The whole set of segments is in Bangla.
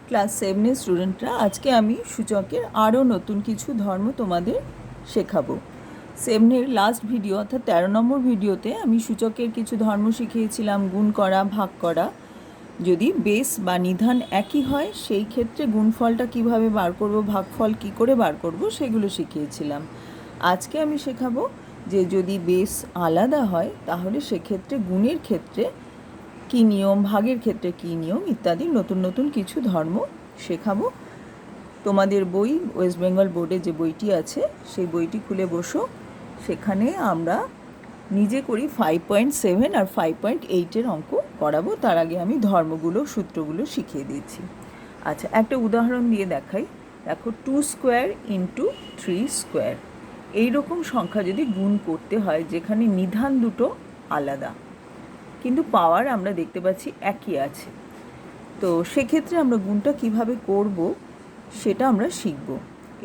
ক্লাস 7-এর স্টুডেন্টরা, আজকে আমি সূচকের আরও নতুন কিছু ধর্ম তোমাদের শেখাবো। 7-এর লাস্ট ভিডিও অর্থাৎ 13 নম্বর ভিডিওতে আমি সূচকের কিছু ধর্ম শিখিয়েছিলাম, গুণ করা, ভাগ করা। যদি বেস বা নিধান একই হয় সেই ক্ষেত্রে গুণফলটা কিভাবে বার করব, ভাগফল কি করে বার করব সেগুলো শিখিয়েছিলাম। আজকে আমি শেখাবো যে যদি বেস আলাদা হয় তাহলে সেক্ষেত্রে গুণের ক্ষেত্রে কী নিয়ম, ভাগের ক্ষেত্রে কী নিয়ম ইত্যাদি নতুন নতুন কিছু ধর্ম শেখাবো। তোমাদের বই, ওয়েস্ট বেঙ্গল বোর্ডে যে বইটি আছে সেই বইটি খুলে বসো। সেখানে আমরা নিজে করি 5.7 আর 5.8-এর অঙ্ক করাবো। তার আগে আমি ধর্মগুলো, সূত্রগুলো শিখিয়ে দিচ্ছি। আচ্ছা, একটা উদাহরণ দিয়ে দেখাই। দেখো, 2 স্কোয়ার ইন্টু 3 স্কোয়ার এইরকম সংখ্যা যদি গুণ করতে হয় যেখানে নিধান দুটো আলাদা কিন্তু পাওয়ার আমরা দেখতে পাচ্ছি একই আছে, তো সেক্ষেত্রে আমরা গুণটা কিভাবে করব সেটা আমরা শিখব।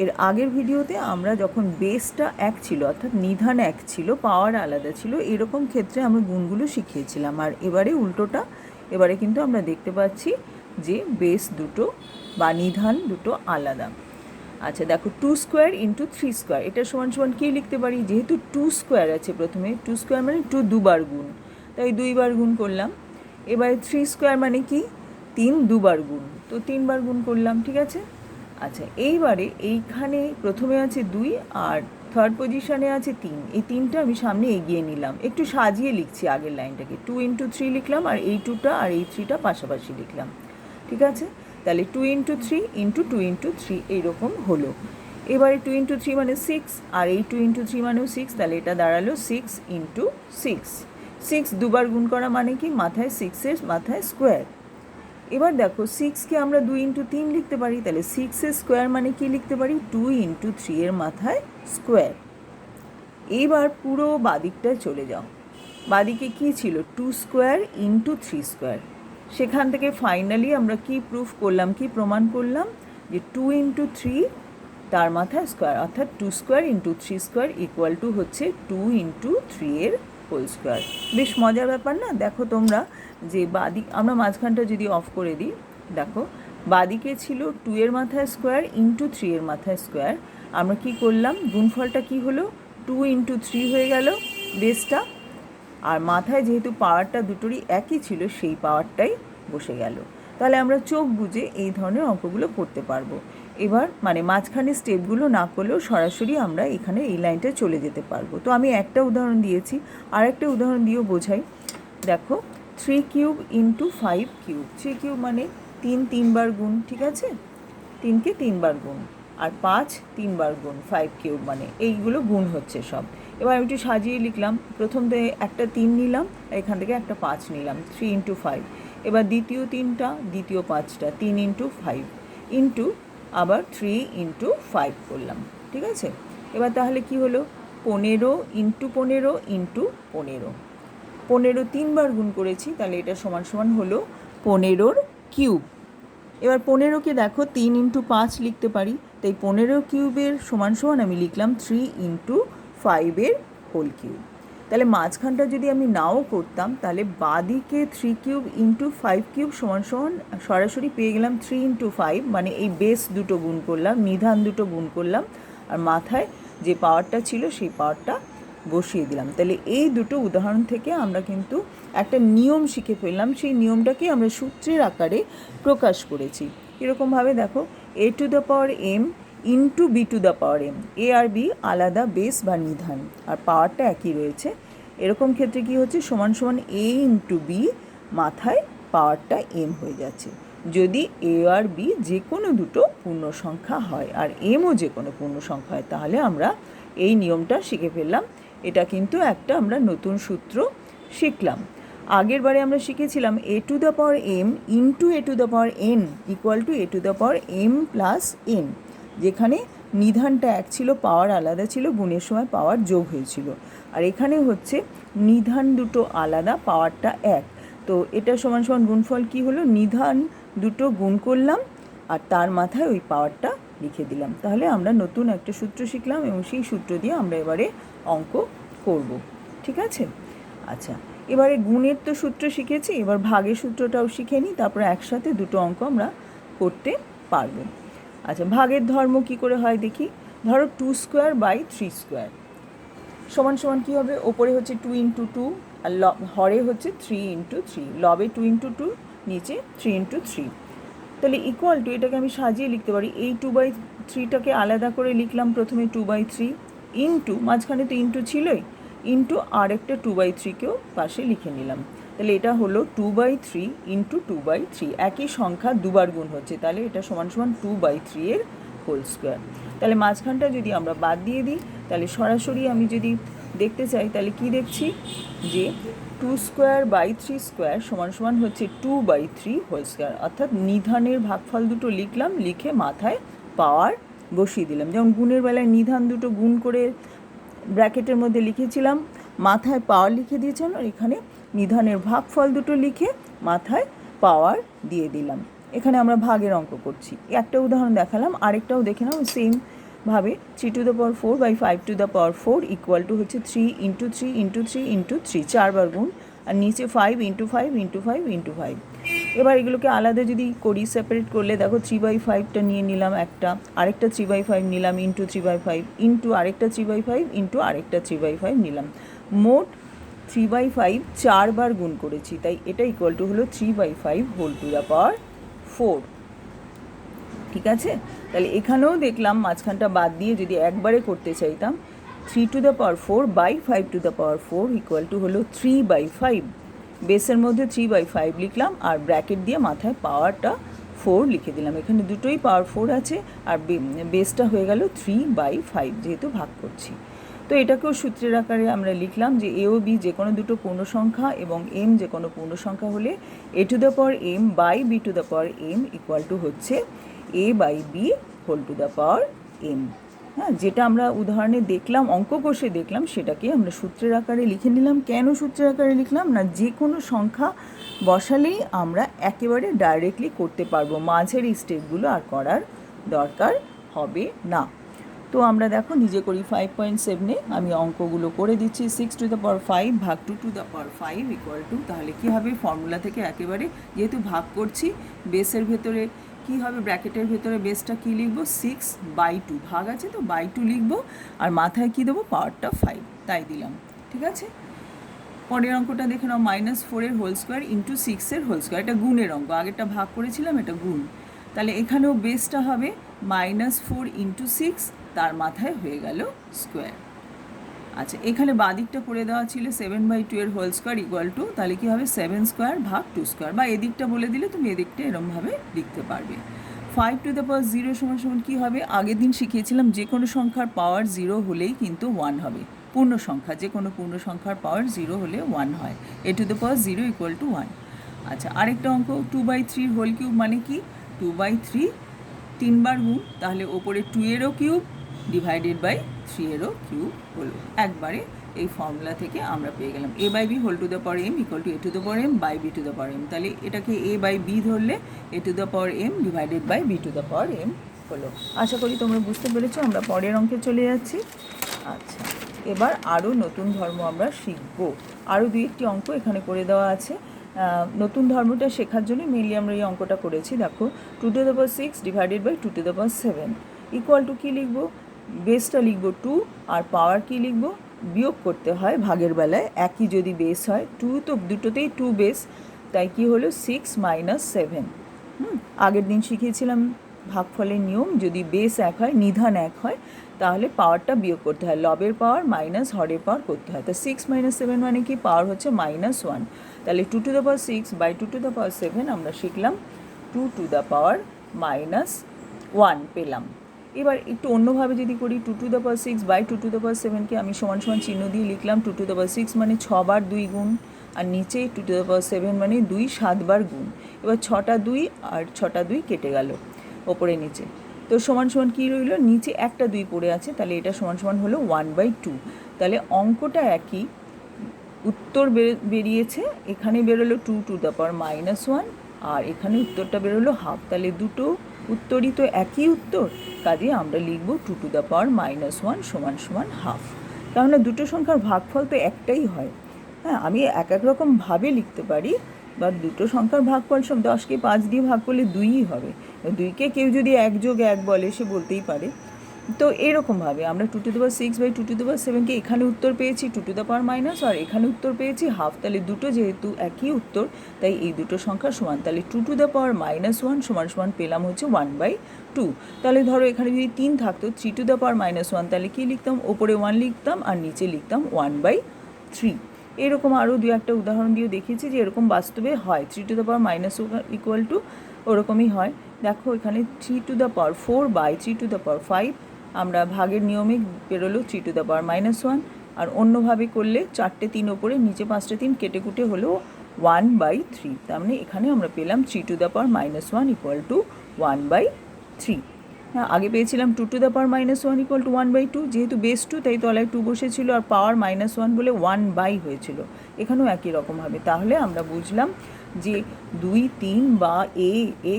এর আগের ভিডিওতে আমরা যখন বেসটা এক ছিল অর্থাৎ নিধান এক ছিল, পাওয়ার আলাদা ছিল, এরকম ক্ষেত্রে আমরা গুণগুলো শিখিয়েছিলাম। আর এবারে উল্টোটা, এবারে কিন্তু আমরা দেখতে পাচ্ছি যে বেস দুটো বা নিধান দুটো আলাদা। আচ্ছা দেখো, 2 স্কোয়ার ইন্টু 3 স্কোয়ার এটা সমান সমান কী লিখতে পারি? যেহেতু 2 স্কোয়ার আছে, প্রথমে 2 স্কোয়ার মানে 2 দুবার গুণ, তাই 2 বার গুণ করলাম। এবারে 3 স্কোয়ার মানে কি? 3 দুবার গুণ, তো 3 বার গুণ করলাম, ঠিক আছে। আচ্ছা, এইবারে এইখানে প্রথমে আছে 2 আর থার্ড পজিশানে আছে 3, এই 3টা আমি সামনে এগিয়ে নিলাম, একটু সাজিয়ে লিখছি আগের লাইনটাকে। 2 ইন্টু 3 লিখলাম আর এই 2টা আর এই 3টা পাশাপাশি লিখলাম, ঠিক আছে। তাহলে 2 ইন্টু 3 ইন্টু 2 ইন্টু 3 এইরকম হলো। এবারে 2 ইন্টু 3 মানে 6 আর এই 2 ইন্টু 3 মানেও 6, তাহলে এটা দাঁড়ালো 6 ইন্টু 6। 6 দুবার গুণ করা মানে কি? মাথায় 6-এর মাথায় স্কোয়ার। এবার দেখো, 6কে আমরা 2 ইন্টু 3 লিখতে পারি, তাহলে 6-এর স্কোয়ার মানে কি লিখতে পারি? 2 ইন্টু 3-এর মাথায় স্কোয়ার। এইবার পুরো বাদিকটায় চলে যাও। বাদিকে কি ছিল? 2 স্কোয়ার ইন্টু 3 স্কোয়ার। সেখান থেকে ফাইনালি আমরা কি প্রুফ করলাম, কি প্রমাণ করলাম? যে 2 ইন্টু 3 তার মাথায় স্কোয়ার, অর্থাৎ 2 square into 3 square equal to হচ্ছে 2 ইন্টু 3-এর হোল স্কোয়ার। বেশ মজার ব্যাপার না? দেখো তোমরা যে বাদিক, আমরা মাঝখানটা যদি অফ করে দিই, দেখো বাদিকে ছিল 2-এর মাথায় স্কোয়ার ইন্টু 3-এর মাথায় স্কোয়ার। আমরা কি করলাম? গুণফলটা কি হলো? 2 ইন্টু 3 হয়ে গেল বেসটা, আর মাথায় যেহেতু পাওয়ারটা দুটোরই একই ছিল সেই পাওয়ারটাই বসে গেল। তাহলে আমরা চোখ বুজে এই ধরনের অঙ্কগুলো করতে পারবো। এবার মানে মাঝখানে স্টেপগুলো না করলেও সরাসরি আমরা এখানে এই লাইনটা চলে যেতে পারবো। তো আমি একটা উদাহরণ দিয়েছি, আর একটা উদাহরণ দিয়েও বোঝাই। দেখো, 3 কিউব ইন্টু 5 কিউব। 3 কিউব মানে 3 3বার গুণ, ঠিক আছে, 3কে 3বার গুণ, আর 5 3বার গুণ, 5 কিউব মানে এইগুলো গুণ হচ্ছে সব। এবার আমি একটু সাজিয়ে লিখলাম। প্রথম থেকে একটা 3 নিলাম, এখান থেকে একটা 5 নিলাম, 3 ইন্টু 5। এবার দ্বিতীয় 3টা, দ্বিতীয় 5টা, 3 ইন্টু 5 ইন্টু আবার 3 ইন্টু 5 করলাম, ঠিক আছে। এবার তাহলে কি হলো? 15 ইন্টু 15 ইন্টু 15। 15 3বার গুণ করেছি, তাহলে এটা সমান সমান হলো 15-র কিউব। এবার 15কে দেখো 3 ইন্টু 5 লিখতে পারি, তাই 15 কিউবের সমান সমান আমি লিখলাম 3 ইন্টু 5-এর হোল কিউব। তাহলে মাঝখানটা যদি আমি নাও করতাম, তাহলে বাদিকে 3 কিউব ইন্টু 5 কিউব সমান সমান সরাসরি পেয়ে গেলাম 3 ইন্টু 5, মানে এই বেস দুটো গুণ করলাম, নিধান দুটো গুণ করলাম, আর মাথায় যে পাওয়ারটা ছিল সেই পাওয়ারটা বসিয়ে দিলাম। তাহলে এই দুটো উদাহরণ থেকে আমরা কিন্তু একটা নিয়ম শিখে ফেললাম, সেই নিয়মটাকে আমরা সূত্রের আকারে প্রকাশ করেছি। এরকমভাবে দেখো, a to the power m into b to the power m, a আর b আলাদা বেস বা নিধান, আর পাওয়ারটা একই রয়েছে। এরকম ক্ষেত্রে কি হচ্ছে? সমান সমান a ইন্টু b, মাথায় পাওয়ারটা m হয়ে যাচ্ছে। যদি a আর b যে কোনো দুটো পূর্ণ সংখ্যা হয় আর mও যে কোনো পূর্ণ সংখ্যা হয়, তাহলে আমরা এই নিয়মটা শিখে ফেললাম। এটা কিন্তু একটা আমরা নতুন সূত্র শিখলাম। আগের বারে আমরা শিখেছিলাম a to the power m into a to the power n equal to a to the power m plus n, যেখানে নিধানটা এক ছিল, পাওয়ার আলাদা ছিল, গুণের সময় পাওয়ার যোগ হয়েছিল। আর এখানে হচ্ছে নিধান দুটো আলাদা, পাওয়ারটা এক, তো এটা সমান সমান গুণফল কি হলো? নিধান দুটো গুণ করলাম আর তার মাথায় ওই পাওয়ারটা লিখে দিলাম। তাহলে আমরা নতুন একটা সূত্র শিখলাম এবং সেই সূত্র দিয়ে আমরা এবারে অঙ্ক করব, ঠিক আছে। আচ্ছা, এবারে গুণের তো সূত্র শিখেছি, এবার ভাগের সূত্রটাও শিখে নিই, তারপর একসাথে দুটো অঙ্ক আমরা করতে পারবো। আচ্ছা, ভাগের ধর্ম কি করে হয় দেখি। ধরো 2 স্কোয়ার বাই 3 স্কোয়ার সমান সমান কী হবে, ওপরে হচ্ছে 2 ইন্টু 2 আর হরে হচ্ছে 3 ইন্টু 3, লবে 2 ইন্টু 2, নিচে 3 ইন্টু 3। তাহলে ইকুয়াল টু, এটাকে আমি সাজিয়ে লিখতে পারি, এই 2/3টাকে আলাদা করে লিখলাম প্রথমে 2/3 ইন্টু, মাঝখানে তো ইন্টু ছিলই, ইন্টু আরেকটা 2/3কেও পাশে লিখে নিলাম। তাহলে এটা হলো 2/3 ইন্টু 2/3, একই সংখ্যা দুবার গুণ হচ্ছে, তাহলে এটা সমান সমান 2/3 এর হোল স্কোয়ার। তাহলে মাঝখানটা যদি আমরা বাদ দিয়ে দিই, তাহলে সরাসরি আমি যদি দেখতে চাই তাহলে কি দেখছি যে 2 স্কোয়ার বাই 3 স্কোয়ার সমান সমান হচ্ছে 2/3 হোল স্কোয়ার। অর্থাৎ নিধানের ভাগফল দুটো লিখলাম, লিখে মাথায় পাওয়ার বসিয়ে দিলাম। যেমন গুণের বেলায় নিধান দুটো গুণ করে ব্র্যাকেটের মধ্যে লিখেছিলাম, মাথায় পাওয়ার লিখে দিয়েছিলাম, আর এখানে নিধানের ভাগফল দুটো লিখে মাথায় পাওয়ার দিয়ে দিলাম। এখানে আমরা ভাগের অঙ্ক করছি। একটা উদাহরণ দেখালাম, আরেকটাও দেখে নাও সেম ভাবে। 3 to the power 4 by 5 to the power 4 equal to হচ্ছে 3 ইন্টু 3 ইন্টু 3 ইন্টু 3, 4বার গুণ, আর নিচে 5 ইন্টু 5 ইন্টু 5 ইন্টু 5। এবার এগুলোকে আলাদা যদি করি, সেপারেট করলে দেখো 3/5টা নিয়ে নিলাম একটা, আরেকটা 3/5 নিলাম ইন্টু 3/5 ইন্টু আরেকটা 3/5 ইন্টু আরেকটা 3/5 নিলাম। মোট 3/5 4বার গুণ করেছি, তাই এটা ইকুয়াল টু হলো 3/5 হোল টু দ্য পাওয়ার 4। ঠিক আছে, তাহলে এখানেও দেখলাম মাঝখানটা বাদ দিয়ে যদি একবারে করতে চাইতাম, 3 to the power 4 by 5 to the power 4 equal to হলো 3/5। বেসের মধ্যে 3/5 লিখলাম, আর ব্র্যাকেট দিয়ে মাথায় পাওয়ারটা 4 লিখে দিলাম। এখানে দুটোই পাওয়ার 4 আছে, আর বেসটা হয়ে গেল 3/5, যেহেতু ভাগ করছি। তো এটাকেও সূত্রের আকারে আমরা লিখলাম যে এ ও বি যে কোনো দুটো পূর্ণ সংখ্যা এবং এম যে কোনো পূর্ণ সংখ্যা হলে a to the power m by b to the power m equal to হচ্ছে a by b whole to the power m. হ্যাঁ, যেটা আমরা উদাহরণে দেখলাম, অঙ্ক কষে দেখলাম, সেটাকে আমরা সূত্রের আকারে লিখে নিলাম। কেন সূত্রের আকারে লিখলাম না, যে কোনো সংখ্যা বসালেই আমরা একেবারে ডাইরেক্টলি করতে পারবো, মাঝের এই স্টেপগুলো আর করার দরকার হবে না। তো আমরা দেখো নিজে করি 5.7-এ আমি অঙ্কগুলো করে দিচ্ছি। 6 টু দ্য পাওয়ার 5 ভাগ 2 to the power 5 equal to, তাহলে কী হবে, ফর্মুলা থেকে একেবারে যেহেতু ভাগ করছি, বেসের ভেতরে কী হবে, ব্র্যাকেটের ভেতরে বেসটা কী লিখবো, 6/2, ভাগ আছে তো বাই 2 লিখবো, আর মাথায় কী দেবো, পাওয়ারটা 5, তাই দিলাম। ঠিক আছে, পরের অঙ্কটা দেখে নাও, -4 whole square into 6 whole square. এটা গুণের অঙ্ক, আগেরটা ভাগ করেছিলাম, এটা গুণ। তাহলে এখানেও বেসটা হবে -4 ইন্টু 6, তার মাথায় হয়ে গেল স্কোয়ার। আচ্ছা, এখানে বাদিকটা করে দেওয়া ছিল 7/2 হোল স্কোয়ার ইকুয়াল টু, তাহলে কী হবে, 7 স্কোয়ার ভাগ 2 স্কোয়ার, বা এদিকটা বলে দিলে তুমি এদিকটা এরমভাবে লিখতে পারবে। 5 টু দ্য পাওয়ার 0 সমান সমান কী হবে, আগের দিন শিখিয়েছিলাম যে কোনো সংখ্যার পাওয়ার 0 হলেই কিন্তু 1 হবে। পূর্ণ সংখ্যা, যে কোনো পূর্ণ সংখ্যার পাওয়ার 0 হলে 1 হয়। A to the power 0 equal to 1। আচ্ছা, আরেকটা অঙ্ক 2/3 হোল কিউব, মানে কি 2/3 3বার গুণ, তাহলে ওপরে 2-এরও কিউব ডিভাইডেড বাই 3-এরও কিউব হলো। একবারে এই ফর্মুলা থেকে আমরা পেয়ে গেলাম a by b whole to the power m equal to a to the power m by b to the power m. তাহলে এটাকে এ বাই বি ধরলে a to the power m divided by b to the power m হলো। আশা করি তোমরা বুঝতে পেরেছো। আমরা পরের অঙ্কে চলে যাচ্ছি। আচ্ছা, এবার আরও নতুন ধর্ম আমরা শিখব। আরও 2-1টি অঙ্ক এখানে করে দেওয়া আছে। নতুন ধর্মটা শেখার জন্য মেনলি আমরা এই অঙ্কটা করেছি। দেখো 2 to the power 6 divided by 2 to the power 7 equal to কী লিখবো, বেসটা লিখবো 2, আর পাওয়ার কী লিখবো, বিয়োগ করতে হয় ভাগের বেলায়, একই যদি বেস হয়, 2 তো দুটোতেই 2 বেস, তাই কি হলো 6 - 7। আগের দিন শিখিয়েছিলাম ভাগফলের নিয়ম, যদি বেস এক হয়, নিধান এক হয়, তাহলে পাওয়ারটা বিয়োগ করতে হয়, লবের পাওয়ার মাইনাস হরের পাওয়ার করতে হয়। তো 6 - 7 মানে কি, পাওয়ার হচ্ছে -1। তাহলে 2 to the power 6 by 2 to the power 7 আমরা শিখলাম 2 টু দ্য পাওয়ার -1 পেলাম। এবার একটু অন্যভাবে যদি করি, 2 to the power 6 by 2 to the power 7কে আমি সমান সমান চিহ্ন দিয়ে লিখলাম। 2 টু দ্য পাওয়ার 6 মানে 6বার 2 গুণ, আর নিচে 2 টু দ্য পাওয়ার 7 মানে 2 7বার গুণ। এবার 6টা 2 আর 6টা 2 কেটে গেল ওপরে নিচে, তো সমান সমান কী রইল, নিচে একটা 2 পড়ে আছে, তাহলে এটা সমান সমান হলো 1/2। তাহলে অঙ্কটা একই, উত্তর বেরিয়েছে, এখানে বেরোলো 2 টু দ্য পাওয়ার -1, আর এখানে উত্তরটা বেরোলো হাফ। তাহলে দুটো উত্তরই তো একই উত্তর, কাজে আমরা লিখব 2 টু দ্য পাওয়ার -1 সমান সমান হাফ। তাহলে দুটো সংখ্যার ভাগফল তো একটাই হয়। হ্যাঁ, আমি এক এক রকমভাবে লিখতে পারি, বা দুটো সংখ্যার ভাগফল সব 10কে 5 দিয়ে ভাগ করলে 2ই হবে। 2কে কেউ যদি 1 যোগ 1 বলে সে বলতেই পারে। তো এরকমভাবে আমরা 2^6/2^7কে এখানে উত্তর পেয়েছি 2^-, আর এখানে উত্তর পেয়েছি হাফ। তাহলে দুটো যেহেতু একই উত্তর, তাই এই দুটো সংখ্যা সমান। তাহলে 2^-1 সমান পেলাম হচ্ছে 1/2। তাহলে ধরো এখানে যদি 3 থাকতো 3^-1, তাহলে কী লিখতাম? ওপরে 1 লিখতাম আর নিচে লিখতাম 1/3। এরকম আরও 2-একটা উদাহরণ দিয়ে দেখিয়েছি যে এরকম বাস্তবে হয়। 3^-1 ওরকমই হয়। দেখো এখানে 3^4/3^5 আমরা ভাগের নিয়মে বেরোলো 3^-1, আর অন্যভাবে করলে 4টে 3 ওপরে নিচে 5টে 3 কেটে কুটে হলো 1/3। তার মানে এখানে আমরা পেলাম 3^-1 = 1/3। হ্যাঁ, আগে পেয়েছিলাম 2^-1 = 1/2, যেহেতু বেস 2 তাই তলায় 2 বসেছিল আর পাওয়ার -1 বলে 1/, হয়েছিল। এখানেও একই রকম হবে। তাহলে আমরা বুঝলাম যে 2, 3 বা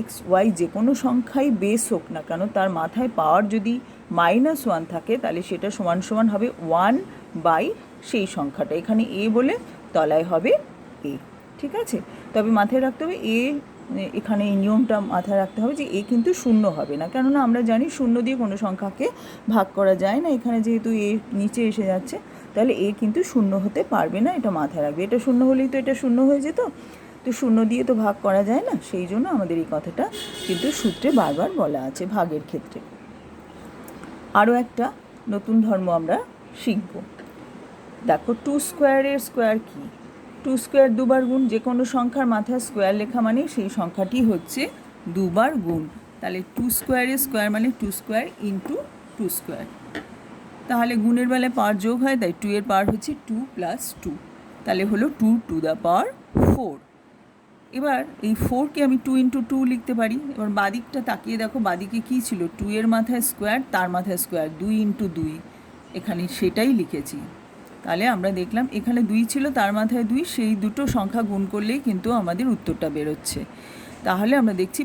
x, y যে কোনো সংখ্যাই বেস হোক না কেন, তার মাথায় পাওয়ার যদি -1 থাকে তাহলে সেটা সমান সমান হবে 1/, সেই সংখ্যাটা। এখানে a বলে তলায় হবে a। ঠিক আছে, তবে মাথায় রাখতে হবে এখানে এই নিয়মটা মাথায় রাখতে হবে যে এ কিন্তু শূন্য হবে না, কেননা আমরা জানি শূন্য দিয়ে কোনো সংখ্যাকে ভাগ করা যায় না। এখানে যেহেতু এ নিচে এসে যাচ্ছে তাহলে এ কিন্তু শূন্য হতে পারবে না, এটা মাথায় রাখবে। এটা শূন্য হলেই তো এটা শূন্য হয়ে যেত, তো শূন্য দিয়ে তো ভাগ করা যায় না। সেই জন্য আমাদের এই কথাটা কিন্তু সূত্রে বারবার বলা আছে ভাগের ক্ষেত্রে। আরও একটা নতুন ধর্ম আমরা শিখব। দেখো 2 স্কোয়ারের স্কোয়ার কী? 2 স্কোয়ার দুবার গুণ। যে কোনো সংখ্যার মাথায় স্কোয়ার লেখা মানে সেই সংখ্যাটি হচ্ছে দুবার গুণ। তাহলে 2 স্কোয়ারের স্কোয়ার মানে 2 স্কোয়ার ইন্টু 2 স্কোয়ার। তাহলে গুণের বেলায় পাওয়ার যোগ হয়, তাই 2 এর পাওয়ার হচ্ছে 2 + 2, তাহলে হলো 2^4। এবার এই 4কে আমি 2 × 2 লিখতে পারি। এবার বাদিকটা তাকিয়ে দেখো, বাদিকে কী ছিল? 2 এর মাথায় স্কোয়ার, তার মাথায় স্কোয়ার, 2 × 2, এখানে সেটাই লিখেছি। তাহলে আমরা দেখলাম এখানে 2 ছিল, তার মাথায় 2, সেই দুটো সংখ্যা গুণ করলেই কিন্তু আমাদের উত্তরটা বেরোচ্ছে। তাহলে আমরা দেখছি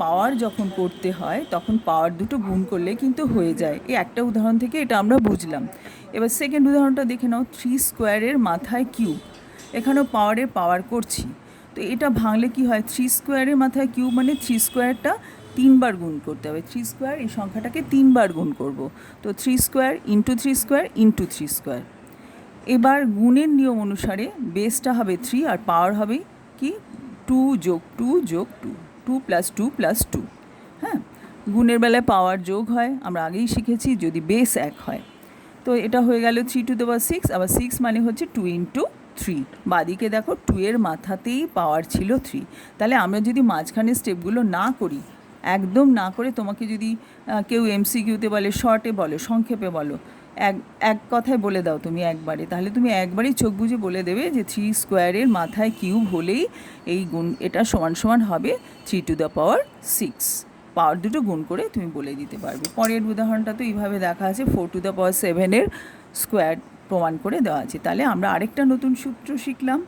পাওয়ার যখন করতে হয় তখন পাওয়ার দুটো গুণ করলে কিন্তু হয়ে যায়। এই একটা উদাহরণ থেকে এটা আমরা বুঝলাম। এবার সেকেন্ড উদাহরণটা দেখে নাও। 3 স্কোয়ারের মাথায় কিউব। এখানেও পাওয়ার করছি, তো এটা ভাঙলে কি হয়? 3 স্কোয়ারের মাথায় কিউব মানে 3 স্কোয়ারটা 3বার গুণ করতে হবে। 3 স্কোয়ার এই সংখ্যাটাকে 3বার গুণ করব, তো 3 square into 3 square into 3 square. এবার গুণের নিয়ম অনুসারে বেসটা হবে 3 আর পাওয়ার হবে কি? 2 + 2 + 2, 2 + 2 + 2। হ্যাঁ, গুণের বেলায় পাওয়ার যোগ হয়, আমরা আগেই শিখেছি, যদি বেস 1 হয়। তো এটা হয়ে গেল 3^6, আবার 6 মানে হচ্ছে 2 × 3। বাদিকে দেখো 2 এর মাথাতেই পাওয়ার ছিল 3। তাহলে আমরা যদি মাঝখানে স্টেপগুলো না করি, একদম না করে, তোমাকে যদি কেউ MCQতে বলে, শর্টে বলো, সংক্ষেপে বলো, এক কথায় বলে দাও তুমি একবারে, তাহলে তুমি একবারেই চোখ বুজে বলে দেবে যে 3 স্কোয়ারের মাথায় কিউব হলেই এই গুণ এটা সমান সমান হবে 3^6। পাওয়ার দুটো গুণ করে তুমি বলে দিতে পারবে। পরের উদাহরণটা তো এইভাবে দেখা আছে, 4^7 স্কোয়ার প্রমাণ করে দেওয়া আছে। তাহলে আমরা আরেকটা নতুন সূত্র শিখলাম।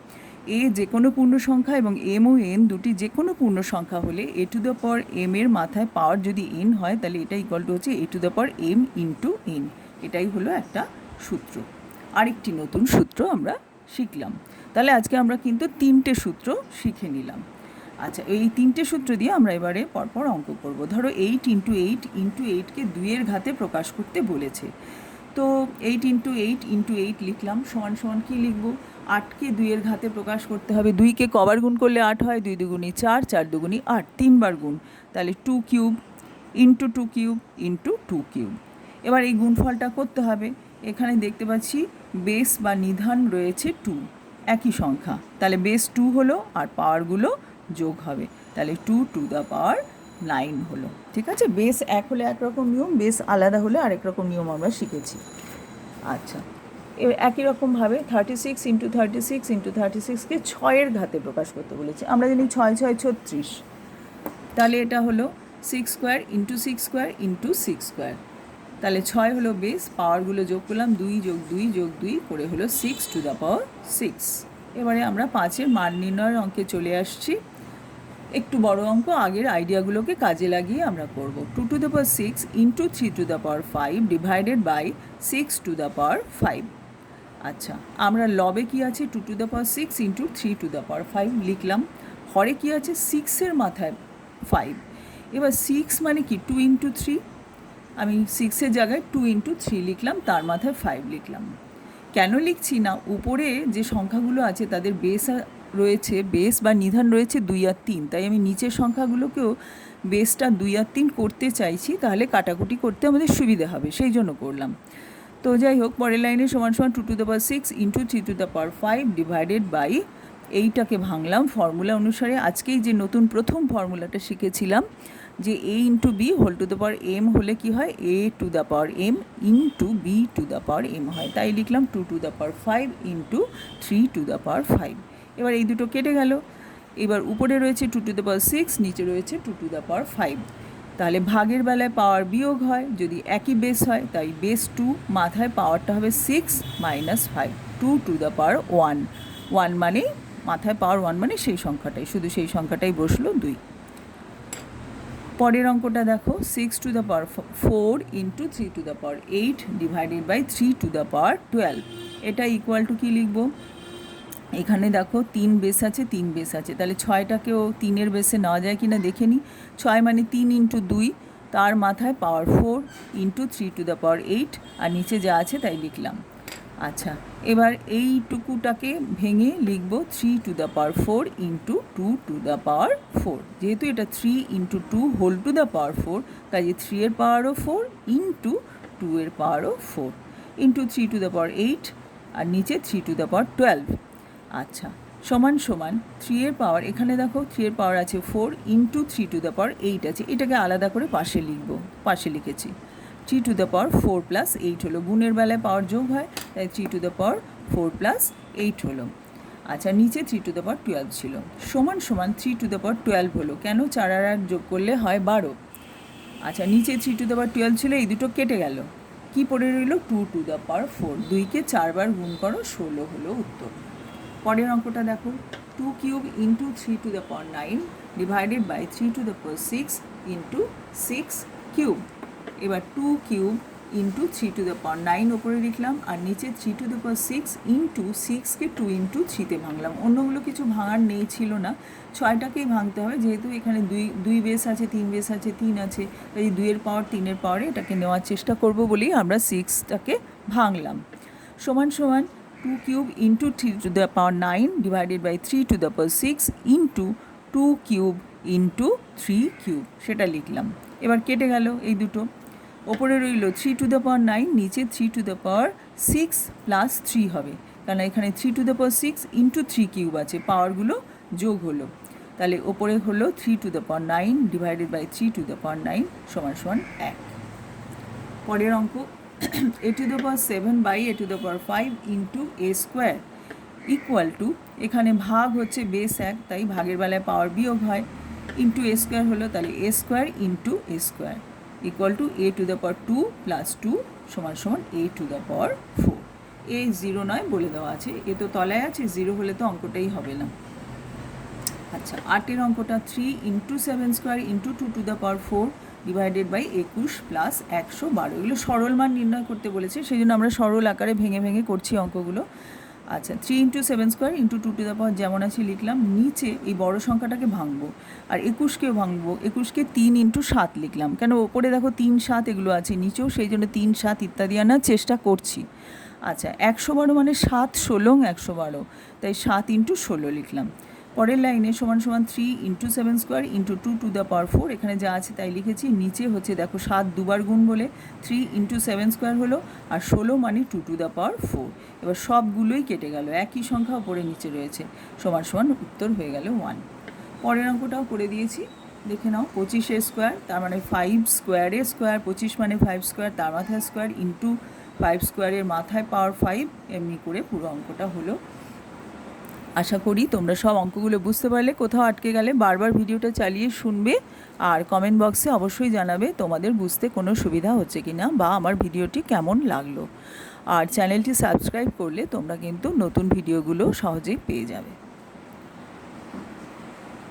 যে কোনো পূর্ণ সংখ্যা এবং m ও n দুটি যে কোনো পূর্ণ সংখ্যা হলে a⁴m এর মাথায় পাওয়ার যদি n হয় তাহলে এটা ইকুয়াল টু হচ্ছে a⁴m × n। এটাই হলো একটা সূত্র। আরেকটি নতুন সূত্র আমরা শিখলাম। তাহলে আজকে আমরা কিন্তু 3টে সূত্র শিখে নিলাম। আচ্ছা, এই 3টে সূত্র দিয়ে আমরা এবারে পরপর অঙ্ক করব। ধরো 8 × 8 × 8কে 2-এর ঘাতে প্রকাশ করতে বলেছে। তো 8 × 8 × 8 লিখলাম, সমান সমান কী লিখব? 8কে 2-এর ঘাতে প্রকাশ করতে হবে। 2কে কবার গুণ করলে 8 হয়? 2 × 2 = 4, 4 × 2 = 8, 3বার গুণ। তাহলে 2³ × 2³ × 2³। এবার এই গুণফলটা করতে হবে। এখানে দেখতে পাচ্ছি বেস বা নিধান রয়েছে 2, একই সংখ্যা, তাহলে বেস 2 হলো আর পাওয়ারগুলো যোগ হবে, তাহলে 2^9 হলো। ঠিক আছে, বেস 1 হলে একরকম নিয়ম, বেস আলাদা হলে আরেক রকম নিয়ম আমরা শিখেছি। আচ্ছা, একই রকমভাবে 36 × 36 × 36কে 6-এর ঘাতে প্রকাশ করতে বলেছে। আমরা জানি 6 × 6 = 36, তাহলে এটা হলো 6² × 6² × 6²। তাহলে 6 হলো বেস, পাওয়ারগুলো যোগ করলাম, 2 + 2 + 2 করে হলো 6^6। এবারে আমরা 5-এর মান নির্ণয়ের অঙ্কে চলে আসছি। একটু বড় অঙ্ক, আগের আইডিয়াগুলোকে কাজে লাগিয়ে আমরা করব। 2^6 × 3^5 / 6^5। আচ্ছা, আমরা লবে কি আছে 2 to the power 6 into 3 to the power 5 লিখলাম। হরে কি আছে 6-এর মাথায় 5। এবার 6 মানে কি 2 ইন্টু 3, আমি 6-এর জায়গায় 2 ইন্টু 3 লিখলাম, তার মাথায় 5 লিখলাম। কেন লিখছি না, উপরে যে সংখ্যাগুলো আছে তাদের বেস রয়েছে, বেস বা নিধান রয়েছে 2 আর 3, তাই আমি নিচের সংখ্যাগুলোকেও বেসটা 2 আর 3 করতে চাইছি, তাহলে কাটাকুটি করতে আমাদের সুবিধে হবে, সেই জন্য করলাম। তো যাই হোক, পরের লাইনে সমান সমান 2 to the power 6 into 3 to the power 5 divided by, এইটাকে ভাঙলাম ফর্মুলা অনুসারে। আজকেই যে নতুন প্রথম ফর্মুলাটা শিখেছিলাম যে a into b whole to the power m হলে কি হয়, a to the power m into b to the power m হয়, তাই লিখলাম 2 to the power 5 into 3 to the power 5। এবার এই দুটো কেটে গেল। এবার উপরে রয়েছে 2 টু দ্য পাওয়ার 6, নিচে রয়েছে 2 টু দ্য পাওয়ার 5। তাহলে ভাগের বেলায় পাওয়ার বিয়োগ হয় যদি একই বেস হয়, তাই বেস 2 মাথায় পাওয়ারটা হবে 6 মাইনাস 5, 2 টু দ্য পাওয়ার 1। 1 মানে মাথায় পাওয়ার 1 মানে সেই সংখ্যাটাই, শুধু সেই সংখ্যাটাই বসলো 2। পরের অঙ্কটা দেখো, 6 to the power 4 into 3 to the power 8 divided by 3 to the power 12। এটা ইকুয়াল টু কী লিখবো, এখানে দেখো 3 বেস আছে, 3 বেস আছে, তাহলে 6টাকেও 3-এর বেসে নেওয়া যায় কি না দেখে নিই। 6 মানে 3 ইন্টু 2, তার মাথায় পাওয়ার 4 ইন্টু 3 টু দ্য পাওয়ার 8, আর নিচে যা আছে তাই লিখলাম। আচ্ছা, এবার এইটুকুটাকে ভেঙে লিখব 3 to the power 4 into 2 to the power 4। যেহেতু এটা 3 into 2 whole to the power 4, কাজে 3-এর পাওয়ারও 4 ইন্টু 2-এর পাওয়ারও 4 ইন্টু 3 টু দ্য পাওয়ার 8, আর নিচে 3 টু দ্য পাওয়ার 12। আচ্ছা, সমান সমান 3-এর পাওয়ার, এখানে দেখো 3-এর পাওয়ার আছে 4 ইন্টু 3 টু দ্য পাওয়ার 8 আছে, এটাকে আলাদা করে পাশে লিখব, পাশে লিখেছি। 3 টু দ্য পাওয়ার 4 প্লাস 8 হলো, গুণের বেলায় পাওয়ার যোগ হয়, তাই 3 টু দ্য পাওয়ার 4 প্লাস 8 হলো। আচ্ছা, নিচে 3 টু দ্য পাওয়ার 12 ছিল, সমান সমান 3 টু দ্য পাওয়ার 12 হলো। কেন, 4 আর 8 যোগ করলে হয় 12। আচ্ছা, নিচে 3 টু দ্য পাওয়ার 12 ছিল, এই দুটো কেটে গেল, কি পড়ে রইল 2 টু দ্য পাওয়ার 4। 2কে 4 বার গুণ করো, 16 হলো উত্তর। পরের অঙ্কটা দেখো, 2 cube into 3 to the power 9 divided by 3 to the power 6 into 6 cube. এবার 2 cube into 3 to the power 9 ওপরে লিখলাম, আর নিচে 3 টু দ্য পাওয়ার 6 ইন্টু 6কে 2 ইন্টু 3তে ভাঙলাম। অন্যগুলো কিছু ভাঙার নেই, ছিল না, 6টাকেই ভাঙতে হবে, যেহেতু এখানে দুই বেস আছে, 3 বেস আছে, 3 আছে, তাই 2-এর পাওয়ার 3-এর পাওয়ারে এটাকে নেওয়ার চেষ্টা করব বলেই আমরা 6টাকে ভাঙলাম। সমান সমান 2 cube into 3 to the power 9 divided by 3 to the power 6 into 2 cube into 3 cube, সেটা লিখলাম। এবার কেটে গেল এই দুটো, ওপরে রইল 3 টু দ্য পাওয়ার 9, নিচে 3 টু দ্য পাওয়ার 6 প্লাস 3 হবে, কারণ এখানে 3 to the power 6 into 3 cube আছে, পাওয়ারগুলো যোগ হলো, তাহলে ওপরে হলো 3 to the power 9 divided by 3 to the power 9 সমান সমান 1। পরের অঙ্ক, a to the power 7 by a to the power 5 into a square equal to, এখানে ভাগ হচ্ছে বেস 1, তাই ভাগের বেলায় পাওয়ার বিয়োগ হয়, ইন্টু a স্কোয়ার হলো, তাহলে a square into a square equal two a to the power 2 plus 2 সমান সমান a টু দ্য পাওয়ার 4। এ 0 নয় বলে দেওয়া আছে, এ তো তলায় আছে, 0 হলে তো অঙ্কটাই হবে না। আচ্ছা, 8-এর অঙ্কটা 3 into 7 square into 2 to the power 4 divided by 21 plus 112। এগুলো সরল মান নির্ণয় করতে বলেছে, সেই জন্য আমরা সরল আকারে ভেঙে ভেঙে করছি অঙ্কগুলো। আচ্ছা, 3 into 7 square into 2 to the পাওয়ার যেমন আছে লিখলাম, নিচে এই বড় সংখ্যাটাকে ভাঙবো, আর 21কেও ভাঙবো, 21কে 3 ইন্টু 7 লিখলাম, কেন ওপরে দেখো 3, 7 এগুলো আছে, নিচেও সেই জন্য 3, 7 ইত্যাদি আনার চেষ্টা করছি। আচ্ছা, 112 মানে 7 16 112, তাই 7 ইন্টু 16 লিখলাম। পরের লাইনে সমান সমান 3 into 7 square into 2 to the power 4, এখানে যা আছে তাই লিখেছি, নিচে হচ্ছে দেখো 7 দুবার গুণ বলে 3 ইন্টু 7 স্কোয়ার হলো, আর 16 মানে 2 টু দ্য পাওয়ার 4। এবার সবগুলোই কেটে গেল, একই সংখ্যা ওপরে নিচে রয়েছে, সমান সমান উত্তর হয়ে গেল 1। পরের অঙ্কটাও করে দিয়েছি, দেখে নাও, 25 স্কোয়ার তার মানে 5 স্কোয়ারের স্কোয়ার, 25 মানে 5 স্কোয়ার তার মাথায় স্কোয়ার ইন্টু 5 স্কোয়ারের মাথায় পাওয়ার 5, এমনি করে পুরো অঙ্কটা হলো। আশা করি তোমরা সব অঙ্কগুলো বুঝতে পারলে, কোথাও আটকে গেলে বারবার ভিডিওটা চালিয়ে শুনবে, আর কমেন্ট বক্সে অবশ্যই জানাবে তোমাদের বুঝতে কোনো সুবিধা হচ্ছে কি না, বা আমার ভিডিওটি কেমন লাগলো। আর চ্যানেলটি সাবস্ক্রাইব করলে তোমরা কিন্তু নতুন ভিডিওগুলো সহজেই পেয়ে যাবে।